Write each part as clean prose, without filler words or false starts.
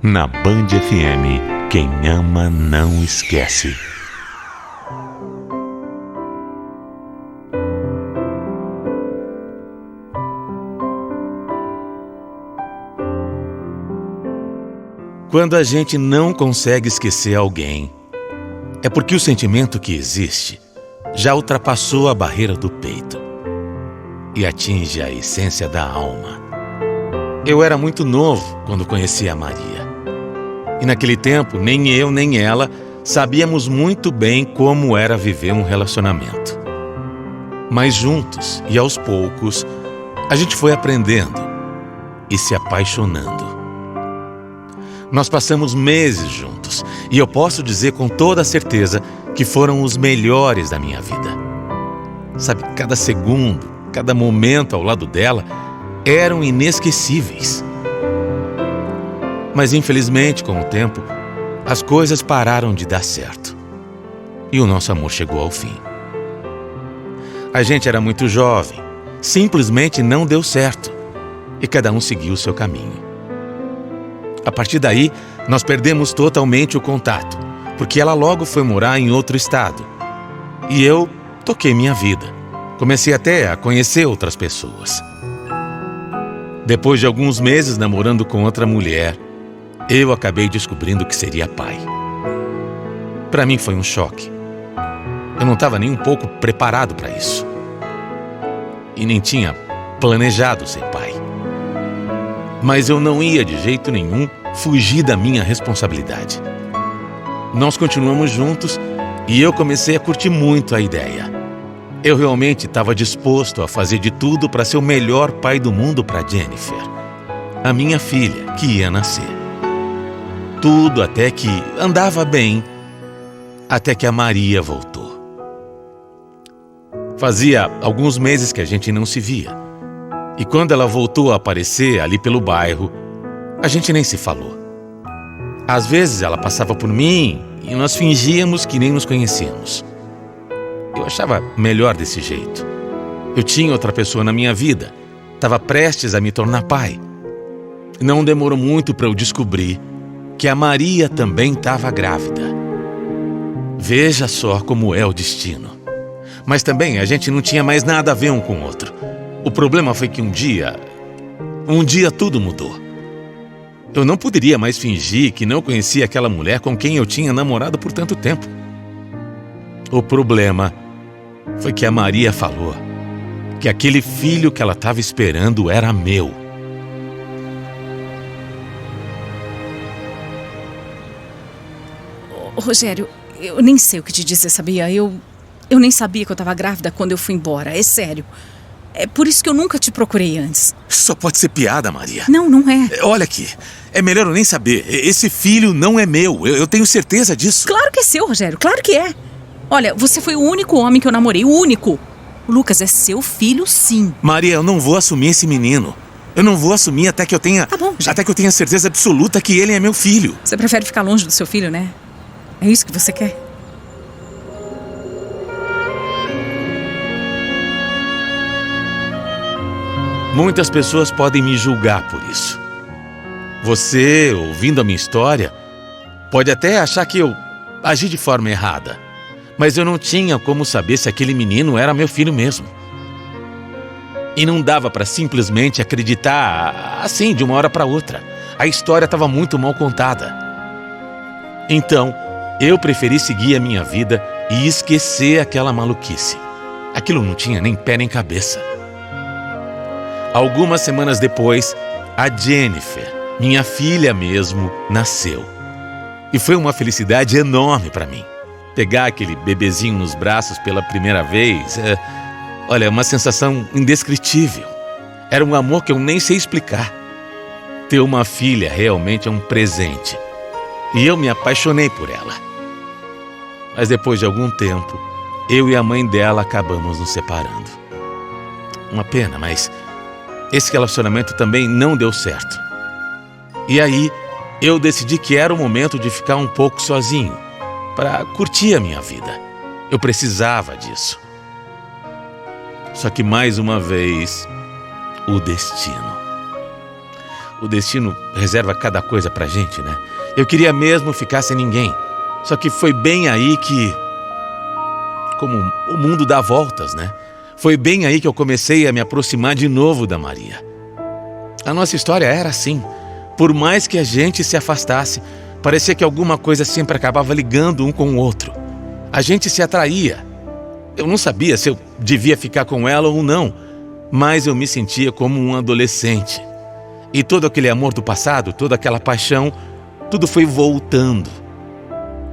Na Band FM, quem ama não esquece. Quando a gente não consegue esquecer alguém, é porque o sentimento que existe já ultrapassou a barreira do peito e atinge a essência da alma. Eu era muito novo quando conheci a Maria. E naquele tempo, nem eu nem ela sabíamos muito bem como era viver um relacionamento. Mas juntos e aos poucos, a gente foi aprendendo e se apaixonando. Nós passamos meses juntos e eu posso dizer com toda certeza que foram os melhores da minha vida. Sabe, cada segundo, cada momento ao lado dela eram inesquecíveis. Mas infelizmente, com o tempo, as coisas pararam de dar certo e o nosso amor chegou ao fim. A gente era muito jovem, simplesmente não deu certo e cada um seguiu o seu caminho. A partir daí, nós perdemos totalmente o contato, porque ela logo foi morar em outro estado. E eu toquei minha vida. Comecei até a conhecer outras pessoas. Depois de alguns meses namorando com outra mulher, eu acabei descobrindo que seria pai. Para mim foi um choque. Eu não estava nem um pouco preparado para isso. E nem tinha planejado ser pai. Mas eu não ia de jeito nenhum fugir da minha responsabilidade. Nós continuamos juntos e eu comecei a curtir muito a ideia. Eu realmente estava disposto a fazer de tudo para ser o melhor pai do mundo para Jennifer, a minha filha que ia nascer. Tudo até que andava bem, até que a Maria voltou. Fazia alguns meses que a gente não se via. E quando ela voltou a aparecer ali pelo bairro, a gente nem se falou. Às vezes ela passava por mim e nós fingíamos que nem nos conhecíamos. Eu achava melhor desse jeito. Eu tinha outra pessoa na minha vida, estava prestes a me tornar pai. Não demorou muito para eu descobrir que a Maria também estava grávida. Veja só como é o destino. Mas também a gente não tinha mais nada a ver um com o outro. O problema foi que um dia tudo mudou. Eu não poderia mais fingir que não conhecia aquela mulher com quem eu tinha namorado por tanto tempo. O problema foi que a Maria falou que aquele filho que ela estava esperando era meu. Rogério, eu nem sei o que te dizer, sabia? Eu nem sabia que eu estava grávida quando eu fui embora, é sério. É por isso que eu nunca te procurei antes. Só pode ser piada, Maria. Não, não é. Olha aqui, é melhor eu nem saber. Esse filho não é meu, eu tenho certeza disso. Claro que é seu, Rogério, claro que é. Olha, você foi o único homem que eu namorei, o único. O Lucas é seu filho, sim. Maria, eu não vou assumir esse menino. Eu não vou assumir até que eu tenha... Tá bom, Rogério. Até que eu tenha certeza absoluta que ele é meu filho. Você prefere ficar longe do seu filho, né? É isso que você quer? Muitas pessoas podem me julgar por isso. Você, ouvindo a minha história, pode até achar que eu agi de forma errada. Mas eu não tinha como saber se aquele menino era meu filho mesmo. E não dava para simplesmente acreditar assim, de uma hora para outra. A história estava muito mal contada. Então, eu preferi seguir a minha vida e esquecer aquela maluquice. Aquilo não tinha nem pé nem cabeça. Algumas semanas depois, a Jennifer, minha filha mesmo, nasceu. E foi uma felicidade enorme para mim. Pegar aquele bebezinho nos braços pela primeira vez, é uma sensação indescritível. Era um amor que eu nem sei explicar. Ter uma filha realmente é um presente. E eu me apaixonei por ela. Mas depois de algum tempo, eu e a mãe dela acabamos nos separando. Uma pena, mas esse relacionamento também não deu certo. E aí, eu decidi que era o momento de ficar um pouco sozinho, para curtir a minha vida. Eu precisava disso. Só que mais uma vez, o destino. o destino reserva cada coisa pra gente, né? Eu queria mesmo ficar sem ninguém. Só que foi bem aí que... como o mundo dá voltas, né? Foi bem aí que eu comecei a me aproximar de novo da Maria. A nossa história era assim. Por mais que a gente se afastasse, parecia que alguma coisa sempre acabava ligando um com o outro. A gente se atraía. Eu não sabia se eu devia ficar com ela ou não, mas eu me sentia como um adolescente. E todo aquele amor do passado, toda aquela paixão, tudo foi voltando.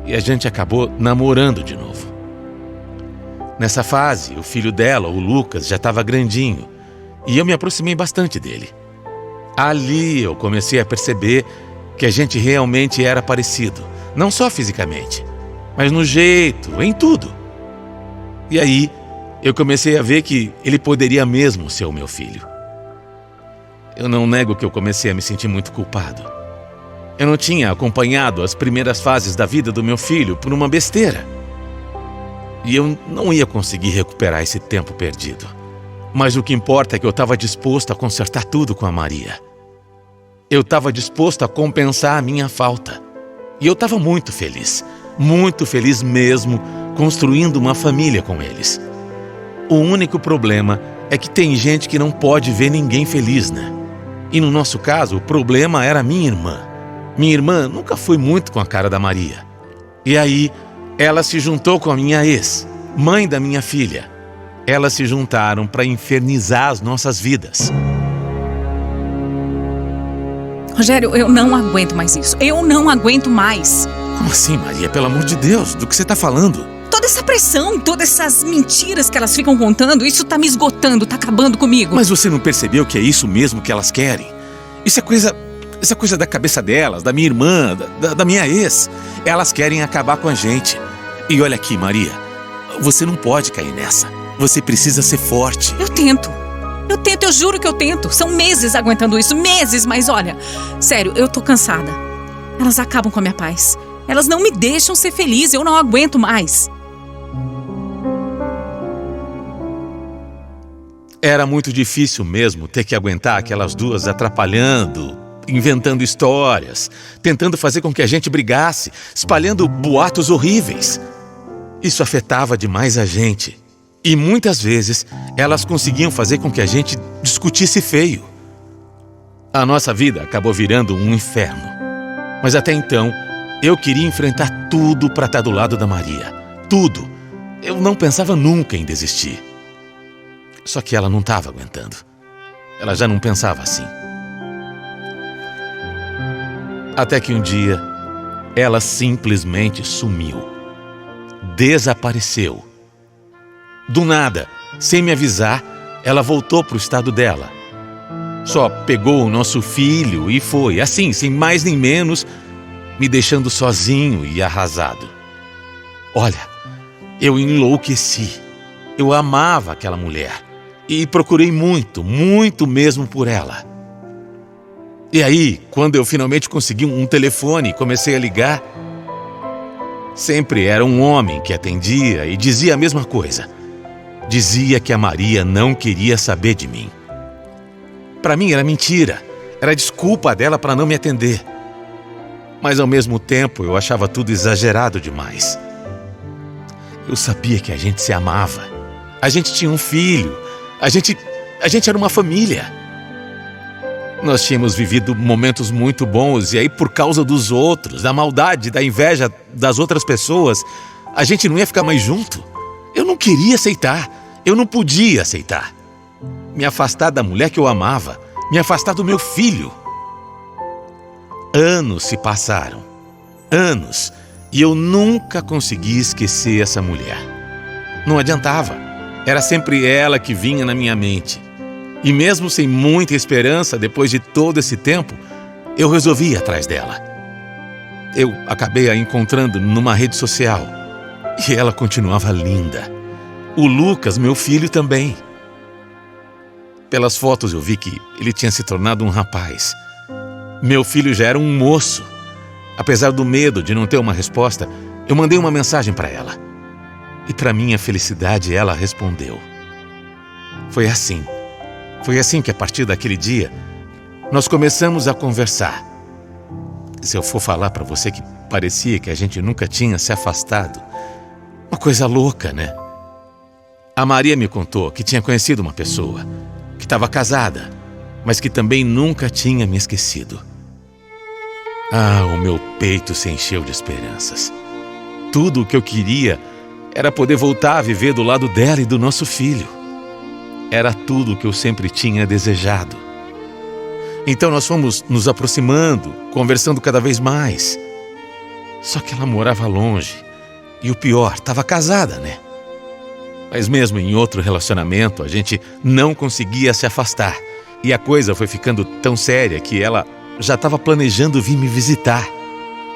E a gente acabou namorando de novo. Nessa fase, o filho dela, o Lucas, já estava grandinho, e eu me aproximei bastante dele. Ali eu comecei a perceber que a gente realmente era parecido, não só fisicamente, mas no jeito, em tudo. E aí eu comecei a ver que ele poderia mesmo ser o meu filho. Eu não nego que eu comecei a me sentir muito culpado. Eu não tinha acompanhado as primeiras fases da vida do meu filho por uma besteira. E eu não ia conseguir recuperar esse tempo perdido. Mas o que importa é que eu estava disposto a consertar tudo com a Maria. Eu estava disposto a compensar a minha falta. E eu estava muito feliz mesmo, construindo uma família com eles. O único problema é que tem gente que não pode ver ninguém feliz, né? E no nosso caso, o problema era minha irmã. Minha irmã nunca foi muito com a cara da Maria. E aí, ela se juntou com a minha ex, mãe da minha filha. Elas se juntaram para infernizar as nossas vidas. Rogério, eu não aguento mais isso. Eu não aguento mais. Como assim, Maria? Pelo amor de Deus, do que você está falando? Toda essa pressão, todas essas mentiras que elas ficam contando, isso tá me esgotando, tá acabando comigo. Mas você não percebeu que é isso mesmo que elas querem? Isso é coisa da cabeça delas, da minha irmã, da minha ex. Elas querem acabar com a gente. E olha aqui, Maria, você não pode cair nessa. Você precisa ser forte. Eu tento, eu juro que eu tento. São meses aguentando isso, meses, mas olha, sério, eu tô cansada. Elas acabam com a minha paz. Elas não me deixam ser feliz, eu não aguento mais. Era muito difícil mesmo ter que aguentar aquelas duas atrapalhando, inventando histórias, tentando fazer com que a gente brigasse, espalhando boatos horríveis. Isso afetava demais a gente. E muitas vezes elas conseguiam fazer com que a gente discutisse feio. A nossa vida acabou virando um inferno. Mas até então, eu queria enfrentar tudo para estar do lado da Maria. Tudo. Eu não pensava nunca em desistir. Só que ela não estava aguentando. Ela já não pensava assim. Até que um dia, ela simplesmente sumiu. Desapareceu. Do nada, sem me avisar, ela voltou para o estado dela. Só pegou o nosso filho e foi, assim, sem mais nem menos, me deixando sozinho e arrasado. Olha, eu enlouqueci. Eu amava aquela mulher. E procurei muito, muito mesmo por ela. E aí, quando eu finalmente consegui um telefone e comecei a ligar, sempre era um homem que atendia e dizia a mesma coisa. Dizia que a Maria não queria saber de mim. Para mim era mentira, era desculpa dela para não me atender. Mas ao mesmo tempo eu achava tudo exagerado demais. Eu sabia que a gente se amava. A gente tinha um filho. A gente era uma família. Nós tínhamos vivido momentos muito bons e aí por causa dos outros, da maldade, da inveja das outras pessoas, a gente não ia ficar mais junto. Eu não queria aceitar. Eu não podia aceitar. Me afastar da mulher que eu amava. Me afastar do meu filho. Anos se passaram. Anos. E eu nunca consegui esquecer essa mulher. Não adiantava. Era sempre ela que vinha na minha mente. E mesmo sem muita esperança, depois de todo esse tempo, eu resolvi ir atrás dela. Eu acabei a encontrando numa rede social. E ela continuava linda. O Lucas, meu filho, também. Pelas fotos eu vi que ele tinha se tornado um rapaz. Meu filho já era um moço. Apesar do medo de não ter uma resposta, eu mandei uma mensagem para ela. E para minha felicidade, ela respondeu. Foi assim que a partir daquele dia, nós começamos a conversar. Se eu for falar para você que parecia que a gente nunca tinha se afastado, uma coisa louca, né? A Maria me contou que tinha conhecido uma pessoa, que estava casada, mas que também nunca tinha me esquecido. Ah, o meu peito se encheu de esperanças. Tudo o que eu queria era poder voltar a viver do lado dela e do nosso filho. Era tudo o que eu sempre tinha desejado. Então nós fomos nos aproximando, conversando cada vez mais. Só que ela morava longe. E o pior, estava casada, né? Mas mesmo em outro relacionamento, a gente não conseguia se afastar. E a coisa foi ficando tão séria que ela já estava planejando vir me visitar.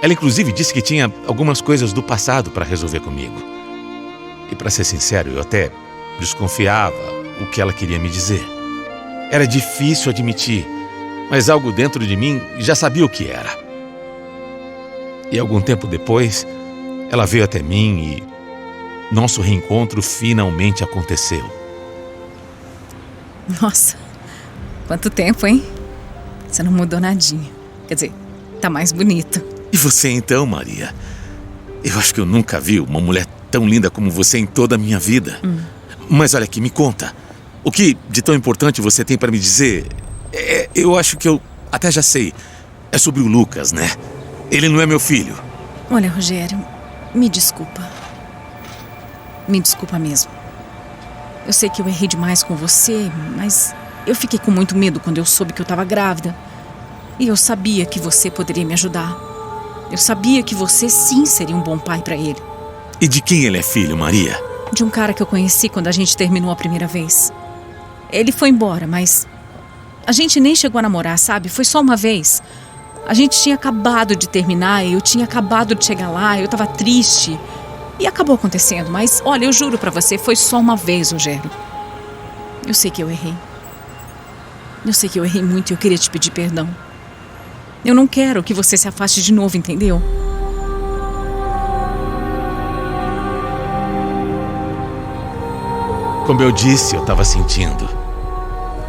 Ela inclusive disse que tinha algumas coisas do passado para resolver comigo. E para ser sincero, eu até desconfiava o que ela queria me dizer. Era difícil admitir, mas algo dentro de mim já sabia o que era. E algum tempo depois, ela veio até mim e nosso reencontro finalmente aconteceu. Nossa, quanto tempo, hein? Você não mudou nadinha. Quer dizer, tá mais bonito. E você então, Maria? Eu acho que eu nunca vi uma mulher tão linda como você em toda a minha vida. Mas olha aqui, me conta. O que de tão importante você tem para me dizer? Eu acho que eu até já sei. É sobre o Lucas, né? Ele não é meu filho. Olha, Rogério, me desculpa. Me desculpa mesmo. Eu sei que eu errei demais com você, mas eu fiquei com muito medo quando eu soube que eu estava grávida. E eu sabia que você poderia me ajudar. Eu sabia que você sim seria um bom pai para ele. E de quem ele é filho, Maria? De um cara que eu conheci quando a gente terminou a primeira vez. Ele foi embora, mas a gente nem chegou a namorar, sabe? Foi só uma vez. A gente tinha acabado de terminar, eu tinha acabado de chegar lá, eu estava triste. E acabou acontecendo, mas olha, eu juro pra você, foi só uma vez, Rogério. Eu sei que eu errei. Eu sei que eu errei muito e eu queria te pedir perdão. Eu não quero que você se afaste de novo, entendeu? Como eu disse, eu estava sentindo.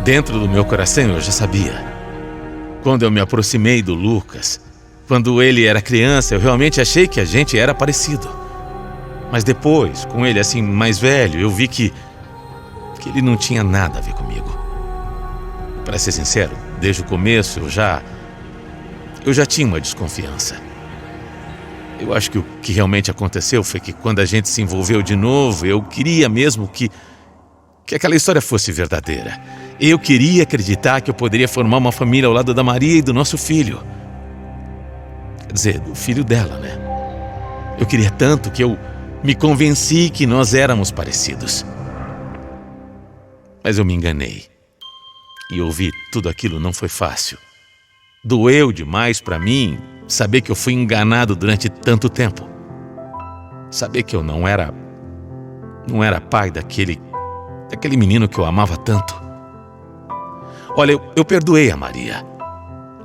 Dentro do meu coração eu já sabia. Quando eu me aproximei do Lucas, quando ele era criança, eu realmente achei que a gente era parecido. Mas depois, com ele assim mais velho, eu vi que ele não tinha nada a ver comigo. Para ser sincero, desde o começo eu já tinha uma desconfiança. Eu acho que o que realmente aconteceu foi que quando a gente se envolveu de novo, eu queria mesmo que aquela história fosse verdadeira. Eu queria acreditar que eu poderia formar uma família ao lado da Maria e do nosso filho. Quer dizer, do filho dela, né? Eu queria tanto que eu me convenci que nós éramos parecidos. Mas eu me enganei. E ouvir tudo aquilo não foi fácil. Doeu demais para mim saber que eu fui enganado durante tanto tempo. Saber que eu não era pai daquele menino que eu amava tanto. Olha, eu perdoei a Maria.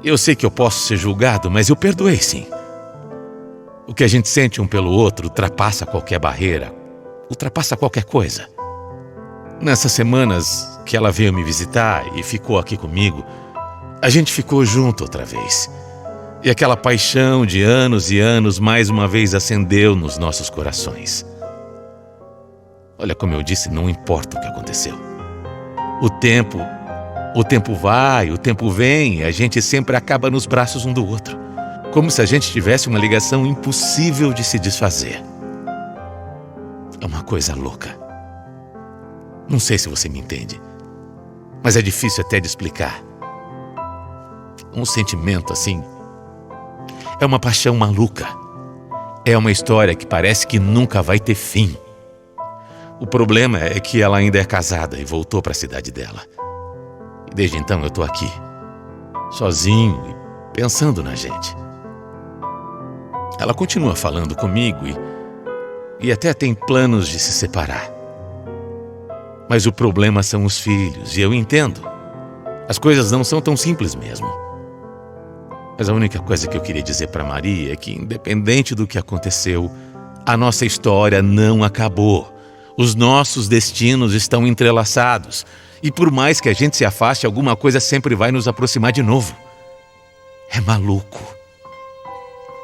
Eu sei que eu posso ser julgado, mas eu perdoei sim. O que a gente sente um pelo outro ultrapassa qualquer barreira, ultrapassa qualquer coisa. Nessas semanas que ela veio me visitar e ficou aqui comigo, a gente ficou junto outra vez. E aquela paixão de anos e anos mais uma vez acendeu nos nossos corações. Olha, como eu disse, não importa o que aconteceu. O tempo vai, o tempo vem, e a gente sempre acaba nos braços um do outro. Como se a gente tivesse uma ligação impossível de se desfazer. É uma coisa louca. Não sei se você me entende, mas é difícil até de explicar. Um sentimento assim é uma paixão maluca. É uma história que parece que nunca vai ter fim. O problema é que ela ainda é casada e voltou para a cidade dela. E desde então eu tô aqui, sozinho e pensando na gente. Ela continua falando comigo e até tem planos de se separar. Mas o problema são os filhos, e eu entendo. As coisas não são tão simples mesmo. Mas a única coisa que eu queria dizer para Maria é que, independente do que aconteceu, a nossa história não acabou. Os nossos destinos estão entrelaçados. E por mais que a gente se afaste, alguma coisa sempre vai nos aproximar de novo. É maluco.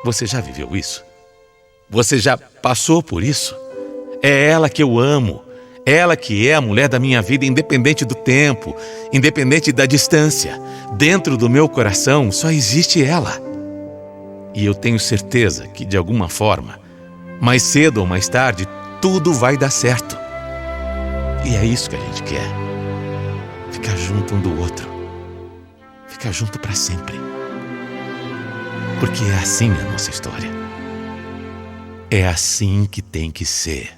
Você já viveu isso? Você já passou por isso? É ela que eu amo. Ela que é a mulher da minha vida, independente do tempo, independente da distância. Dentro do meu coração só existe ela. E eu tenho certeza que, de alguma forma, mais cedo ou mais tarde, tudo vai dar certo. E é isso que a gente quer. Ficar junto um do outro. Ficar junto para sempre. Porque é assim a nossa história. É assim que tem que ser.